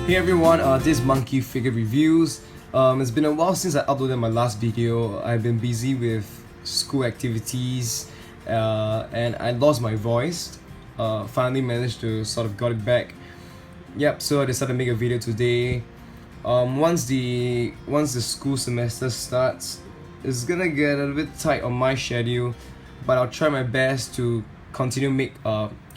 Hey everyone, this is Monkey Figure Reviews. It's been a while since I uploaded my last video. I've been busy with school activities and I lost my voice. Finally managed to sort of got it back. Yep, so I decided to make a video today. Once the school semester starts, it's gonna get a little bit tight on my schedule, but I'll try my best to continue make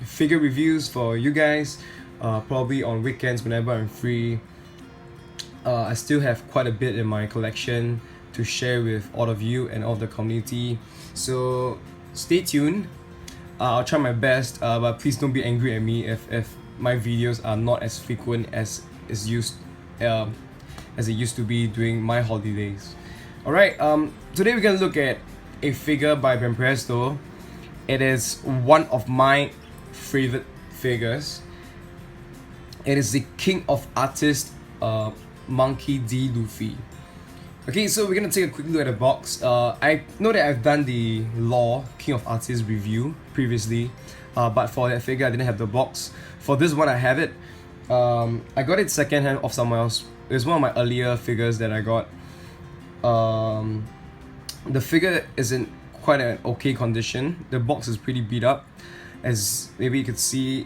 figure reviews for you guys. Probably on weekends whenever I'm free. I still have quite a bit in my collection to share with all of you and all of the community, so stay tuned. I'll try my best, but please don't be angry at me if my videos are not as frequent as it used to be during my holidays. Alright, today we're gonna look at a figure by BANPRESTO. It is one of my favorite figures. It is the King of Artists, Monkey D. Luffy. Okay, so we're gonna take a quick look at the box. I know that I've done the Law King of Artists review previously, but for that figure I didn't have the box. For this one I have it. I got it secondhand off somewhere else. It's one of my earlier figures that I got. The figure is in quite an okay condition. The box is pretty beat up, as maybe you could see.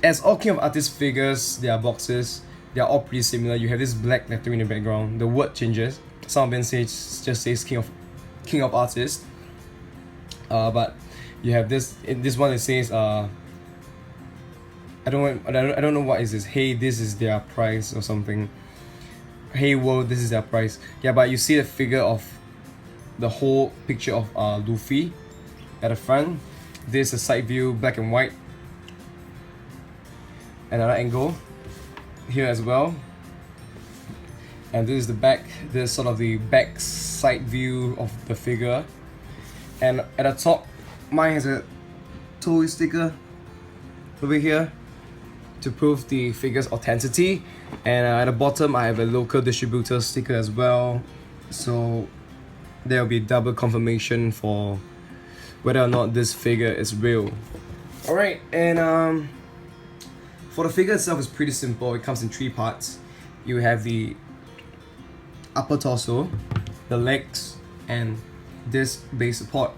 As all King of Artists figures, their boxes, they are all pretty similar. You have this black lettering in the background. The word changes. Some of them just says King of Artists. But you have this one that says I don't know what is this. Hey, this is their price or something. Hey world, this is their price. Yeah, but you see the figure of the whole picture of Luffy at the front. This is a side view, black and white. Another angle here as well, and this is the back. This is sort of the back side view of the figure, and at the top mine has a toy sticker over here to prove the figure's authenticity, and at the bottom I have a local distributor sticker as well, so there will be double confirmation for whether or not this figure is real. Alright, and for the figure itself, it's pretty simple. It comes in three parts. You have the upper torso, the legs, and this base support.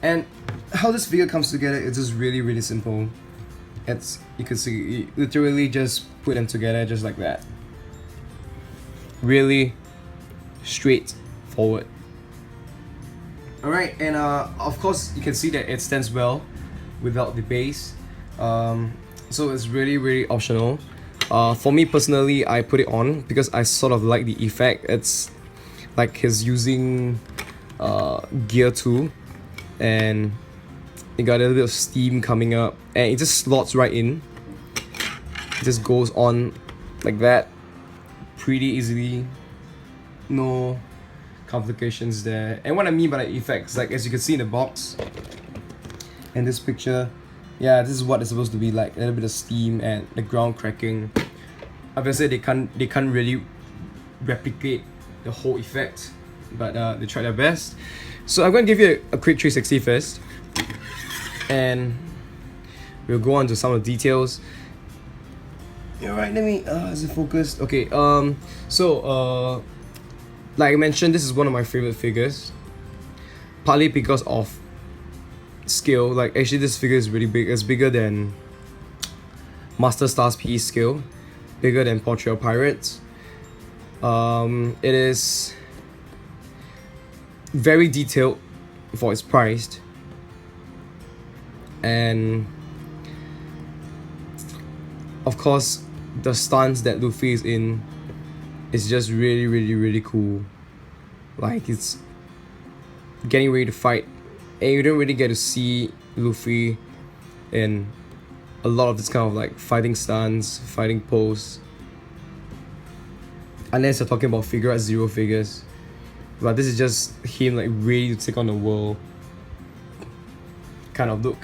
And how this figure comes together is just really simple. You can see, you literally just put them together just like that. Really straightforward. Alright, and of course you can see that it stands well without the base. So it's really optional. For me personally, I put it on because I sort of like the effect. It's like he's using gear 2, and it got a little bit of steam coming up, and it just slots right in. It just goes on like that pretty easily. No complications there. And what I mean by the effects, like as you can see in the box and this picture, yeah, this is what it's supposed to be like. A little bit of steam and the ground cracking. Obviously they can't really replicate the whole effect, but they try their best. So I'm going to give you a quick 360 first, and we'll go on to some of the details. Alright, let me is it focused? Okay, like I mentioned, this is one of my favorite figures, partly because of scale. Like actually this figure is really big. It's bigger than Master Stars PE scale, bigger than Portrait of Pirates. It is very detailed for its price, and of course the stance that Luffy is in is just really cool. Like it's getting ready to fight, and you don't really get to see Luffy in a lot of this kind of like fighting stance, fighting pose, unless you're talking about Figure Art Zero figures. But this is just him like ready to take on the world kind of look.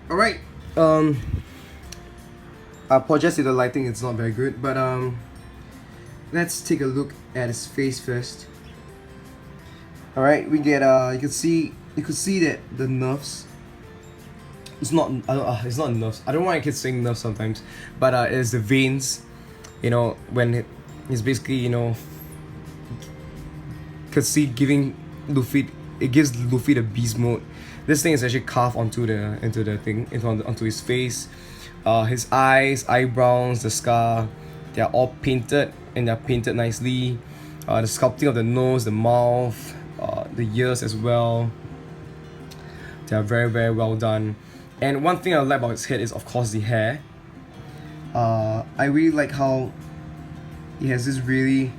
Alright, I apologize if the lighting is not very good, but let's take a look at his face first. Alright, we get you could see that the nerves it's not it's not nerves. I don't know why I keep saying nerves sometimes, but it's the veins. You know, when he's basically, you know, cause see giving Luffy, it gives Luffy the beast mode. This thing is actually carved onto the thing, onto his face. His eyes, eyebrows, the scar, they are all painted, and they're painted nicely. The sculpting of the nose, the mouth, the ears as well. They are very, very well done. And one thing I like about his head is, of course, the hair. I really like how he has this really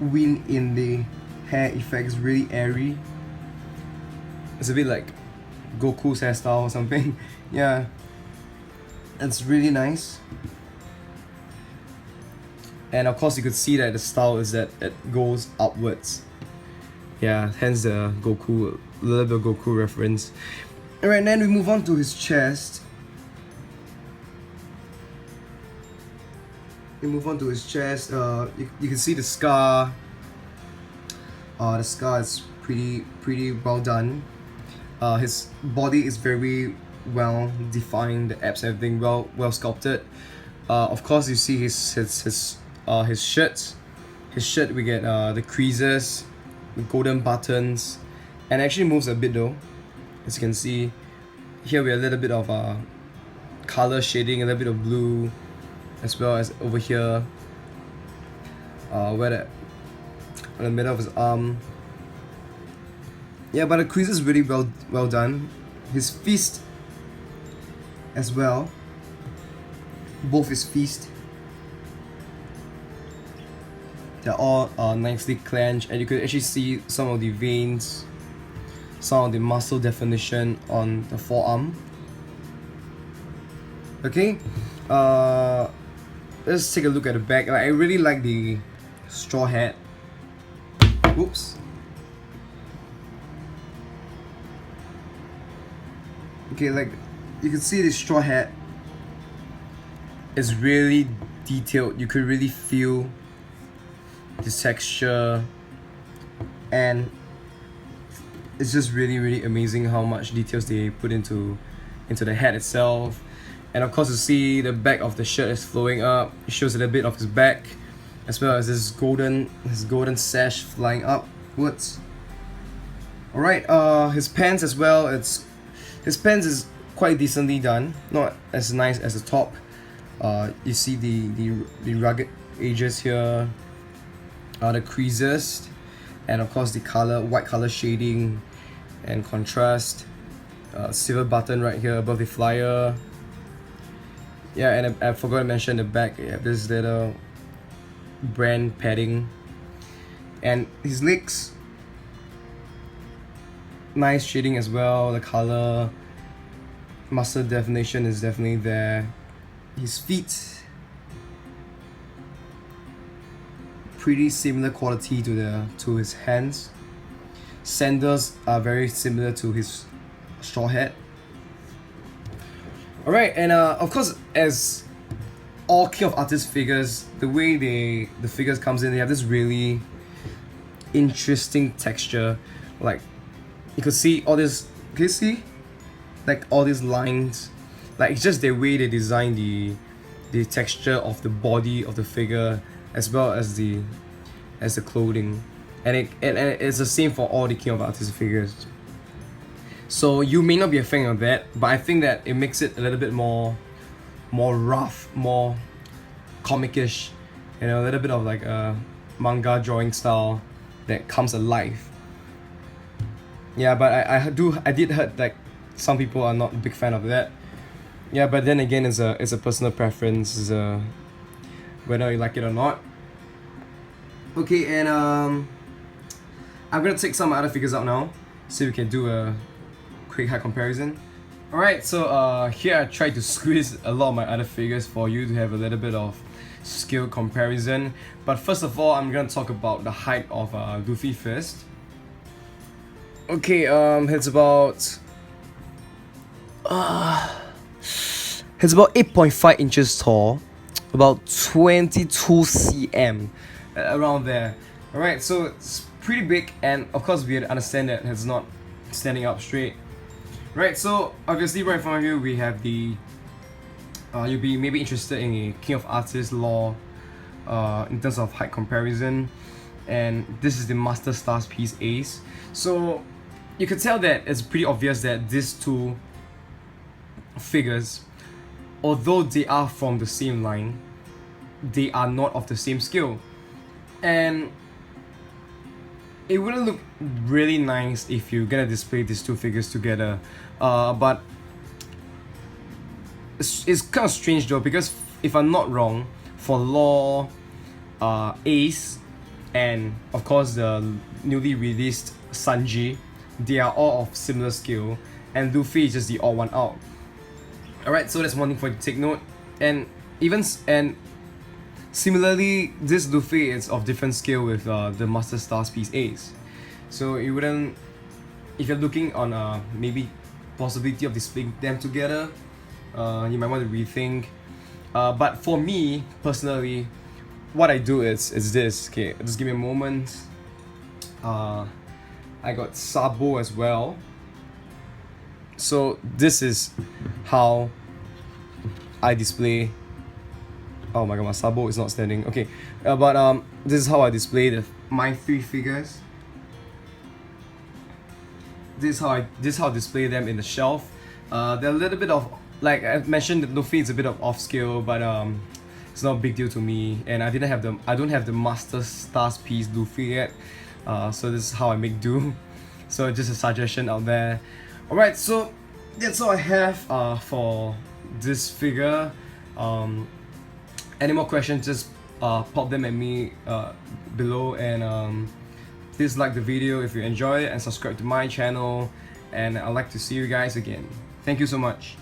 wind in the hair effect. It's really airy. It's a bit like Goku's hairstyle or something. Yeah, it's really nice. And of course, you could see that the style is that it goes upwards. Yeah, hence the Goku, a little bit of Goku reference. Alright, then we move on to his chest. You can see the scar. The scar is pretty well done. His body is very well defined, the abs and everything well sculpted. Of course, you see his shirt. His shirt, we get the creases, the golden buttons, and actually moves a bit though. As you can see, here we have a little bit of color shading, a little bit of blue, as well as over here, where in the middle of his arm. Yeah, but the crease is really well done. His fist as well. Both his fist, they're all nicely clenched, and you could actually see some of the veins, some of the muscle definition on the forearm. Okay, let's take a look at the back. I really like the straw hat. Whoops. Okay, like you can see the straw hat is really detailed. You could really feel the texture, and it's just really amazing how much details they put into the hat itself. And of course, you see the back of the shirt is flowing up. It shows a little bit of his back, as well as his golden sash flying upwards. Alright, his pants as well. His pants is quite decently done, not as nice as the top. You see the rugged edges here, the creases, and of course the white color shading and contrast. Silver button right here above the flyer. Yeah, and I forgot to mention the back. You have this little brand padding, and his legs, nice shading as well. The color, muscle definition is definitely there. His feet, pretty similar quality to his hands. Sandals are very similar to his straw hat. Alright, and of course, as all King of Artists figures, the way the figures comes in, they have this really interesting texture. Like, you could see all this, can you see? Like all these lines, like it's just the way they design the texture of the body of the figure, as well as the clothing, and it's the same for all the King of Artists figures. So you may not be a fan of that, but I think that it makes it a little bit more rough, more comicish, you know, a little bit of like a manga drawing style that comes alive. Yeah, but I did heard like some people are not a big fan of that. Yeah, but then again, it's a personal preference, whether you like it or not. Okay, and I'm gonna take some other figures out now, so we can do a quick height comparison. Alright, so here I tried to squeeze a lot of my other figures for you to have a little bit of scale comparison. But first of all, I'm gonna talk about the height of Luffy first. Okay, it's about 8.5 inches tall, about 22 cm, around there. Alright, so it's pretty big, and of course we understand that it's not standing up straight. Right, so obviously right in front of you we have the you'll be maybe interested in a King of Artists law in terms of height comparison, and this is the Master Stars piece Ace. So you could tell that it's pretty obvious that these two figures, although they are from the same line, they are not of the same scale, and it wouldn't look really nice if you're gonna display these two figures together. But it's kind of strange though, because if I'm not wrong, for Law, Ace, and of course the newly released Sanji, they are all of similar scale, and Luffy is just the odd one out. Alright, so that's one thing for you to take note. And similarly, this Luffy is of different scale with the Master Stars piece Ace. So you wouldn't, if you're looking on maybe possibility of displaying them together, you might want to rethink. But for me personally, what I do is this. Okay, just give me a moment. I got Sabo as well. So this is how I display. Oh my god, my Sabo is not standing. Okay, but this is how I display my three figures. This is how I display them in the shelf. They're a little bit of, like I mentioned, Luffy is a bit of off scale, but it's not a big deal to me. And I don't have the Master Stars piece Luffy yet. So this is how I make do. So just a suggestion out there. Alright, so that's all I have for this figure. Any more questions, just pop them at me below, and please like the video if you enjoy it, and subscribe to my channel, and I'd like to see you guys again. Thank you so much.